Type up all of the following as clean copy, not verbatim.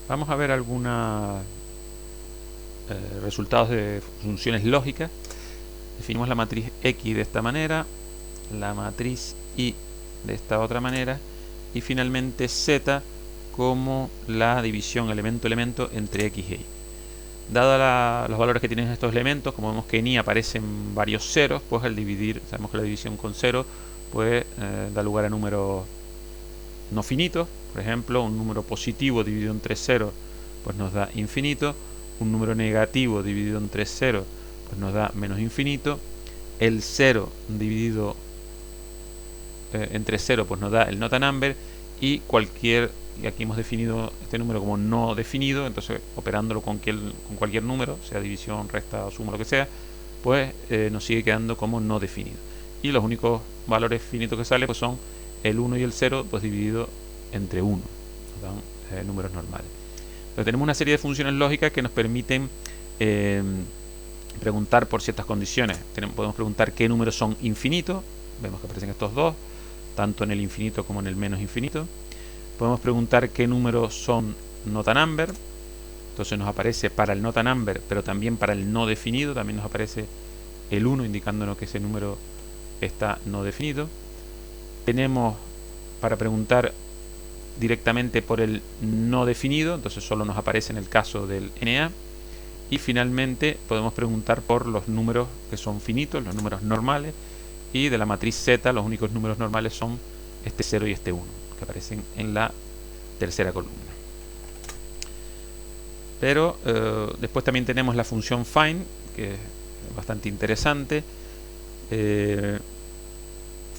Vamos a ver algunos resultados de funciones lógicas. Definimos la matriz X de esta manera, la matriz Y de esta otra manera, y finalmente Z como la división elemento-elemento entre X y Y. Dado los valores que tienen estos elementos, como vemos que en Y aparecen varios ceros, pues al dividir, sabemos que la división con cero pues da lugar a números no finitos. Por ejemplo, un número positivo dividido entre ceros pues nos da infinito, un número negativo dividido entre ceros pues nos da menos infinito, el 0 dividido entre 0 pues nos da el not a number, y aquí hemos definido este número como no definido, entonces operándolo con cualquier número, sea división, resta o suma, lo que sea, pues nos sigue quedando como no definido. Y los únicos valores finitos que salen pues son el 1 y el 0 pues dividido entre 1, nos dan números normales. Entonces tenemos una serie de funciones lógicas que nos permiten preguntar por ciertas condiciones. Podemos preguntar qué números son infinitos, vemos que aparecen estos dos, tanto en el infinito como en el menos infinito. Podemos preguntar qué números son not a number, entonces nos aparece para el not a number, pero también para el no definido, también nos aparece el 1 indicándonos que ese número está no definido. Tenemos para preguntar directamente por el no definido, entonces solo nos aparece en el caso del NA. Y finalmente podemos preguntar por los números que son finitos, los números normales, y de la matriz Z los únicos números normales son este 0 y este 1, que aparecen en la tercera columna. Pero después también tenemos la función find, que es bastante interesante.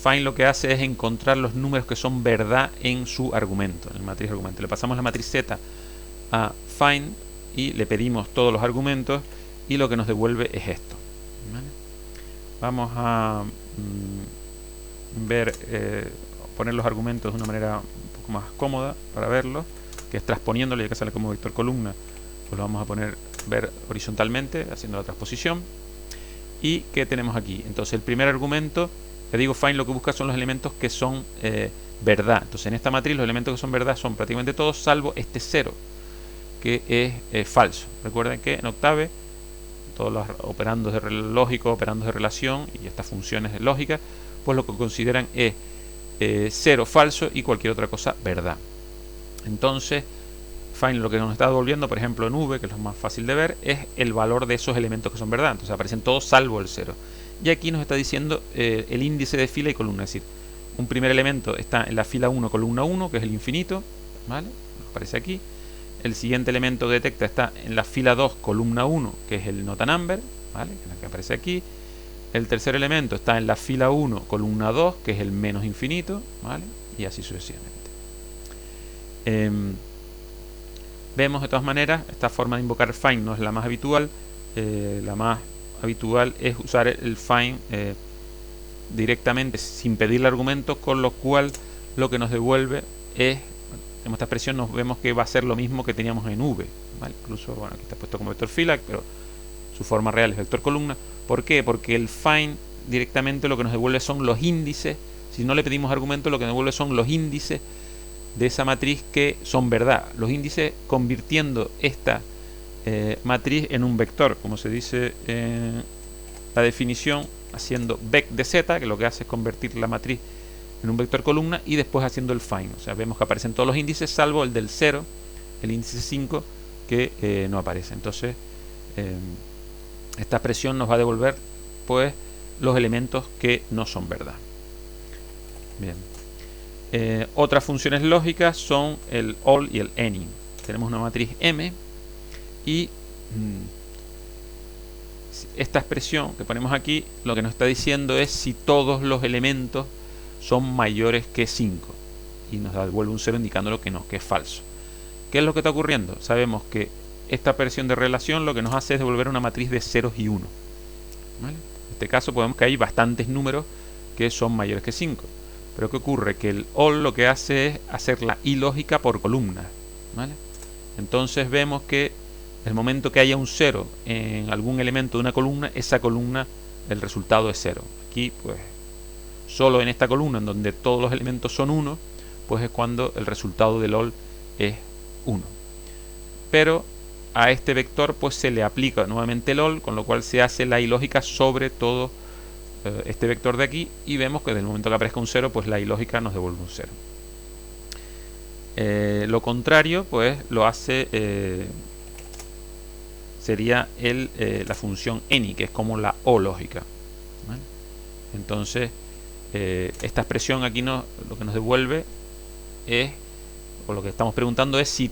Find lo que hace es encontrar los números que son verdad en su argumento, en la matriz argumento. Le pasamos la matriz Z a find y le pedimos todos los argumentos, y lo que nos devuelve es esto. ¿Vale? Vamos a poner los argumentos de una manera un poco más cómoda para verlos, que es transponiéndolo, ya que sale como vector columna, pues lo vamos a ver horizontalmente, haciendo la transposición. ¿Y qué tenemos aquí? Entonces el primer argumento, le digo find, lo que busca son los elementos que son verdad. Entonces en esta matriz los elementos que son verdad son prácticamente todos, salvo este 0, que es falso. Recuerden que en Octave todos los operandos de lógico, operandos de relación y estas funciones lógicas, pues lo que consideran es 0 falso y cualquier otra cosa verdad. Entonces find lo que nos está devolviendo, por ejemplo en V, que es lo más fácil de ver, es el valor de esos elementos que son verdad. Entonces aparecen todos salvo el 0. Y aquí nos está diciendo el índice de fila y columna, es decir, un primer elemento está en la fila 1, columna 1, que es el infinito, ¿vale? Aparece aquí. El siguiente elemento que detecta está en la fila 2, columna 1, que es el not a number, ¿vale? Que es el que aparece aquí. El tercer elemento está en la fila 1, columna 2, que es el menos infinito, ¿vale? Y así sucesivamente. Vemos de todas maneras, esta forma de invocar find no es la más habitual. La más habitual es usar el find directamente sin pedirle argumentos, con lo cual lo que nos devuelve es, en esta expresión nos vemos que va a ser lo mismo que teníamos en V, ¿vale? Incluso, bueno, aquí está puesto como vector fila, pero su forma real es vector columna. ¿Por qué? Porque el find directamente lo que nos devuelve son los índices. Si no le pedimos argumentos, lo que nos devuelve son los índices de esa matriz que son verdad. Los índices convirtiendo esta matriz en un vector, como se dice en la definición, haciendo vec de z, que lo que hace es convertir la matriz en un vector columna, y después haciendo el find. O sea, vemos que aparecen todos los índices salvo el del 0, el índice 5, que no aparece. Entonces esta expresión nos va a devolver pues los elementos que no son verdad. Bien. Otras funciones lógicas son el all y el any. Tenemos una matriz M y esta expresión que ponemos aquí lo que nos está diciendo es si todos los elementos son mayores que 5, y nos devuelve un 0 indicándolo que no, que es falso. ¿Qué es lo que está ocurriendo? Sabemos que esta operación de relación lo que nos hace es devolver una matriz de ceros y 1, ¿vale? En este caso podemos que hay bastantes números que son mayores que 5. Pero ¿qué ocurre? Que el all lo que hace es hacer la ilógica por columnas, ¿vale? Entonces vemos que el momento que haya un 0 en algún elemento de una columna, esa columna, el resultado es 0. Aquí pues solo en esta columna en donde todos los elementos son 1, pues es cuando el resultado del all es 1. pero a este vector pues se le aplica nuevamente el all, con lo cual se hace la ilógica sobre todo este vector de aquí, y vemos que desde el momento que aparezca un 0, pues la ilógica nos devuelve un 0. Lo contrario pues lo hace sería la función any, que es como la o lógica, ¿vale? Entonces esta expresión aquí lo que nos devuelve es, o lo que estamos preguntando es si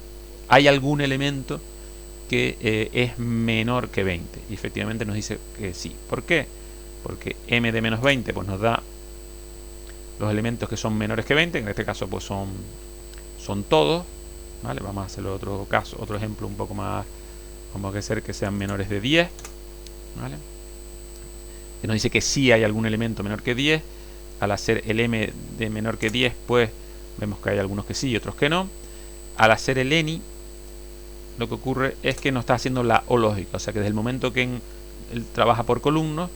hay algún elemento que es menor que 20, y efectivamente nos dice que sí. ¿Por qué? Porque m de menos 20 pues nos da los elementos que son menores que 20, en este caso pues son todos, ¿vale? Vamos a hacer otro caso, otro ejemplo un poco más, vamos a hacer que sean menores de 10, ¿vale? Y nos dice que sí hay algún elemento menor que 10. Al hacer el m de menor que 10 pues vemos que hay algunos que sí y otros que no. Al hacer el any, lo que ocurre es que nos está haciendo la o lógica, o sea que desde el momento que él trabaja por columnas,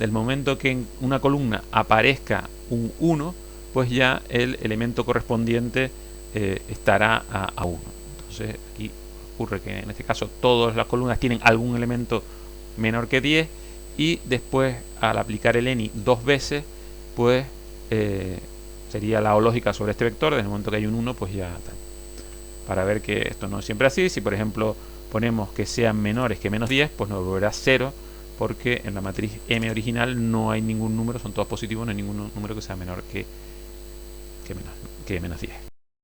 del momento que en una columna aparezca un 1, pues ya el elemento correspondiente estará a 1. Entonces aquí ocurre que en este caso todas las columnas tienen algún elemento menor que 10, y después al aplicar el any dos veces pues sería la o lógica sobre este vector. Desde el momento que hay un 1 pues ya está. Para ver que esto no es siempre así, si por ejemplo ponemos que sean menores que menos 10, pues nos devolverá 0, porque en la matriz M original no hay ningún número, son todos positivos, no hay ningún número que sea menor que menos 10.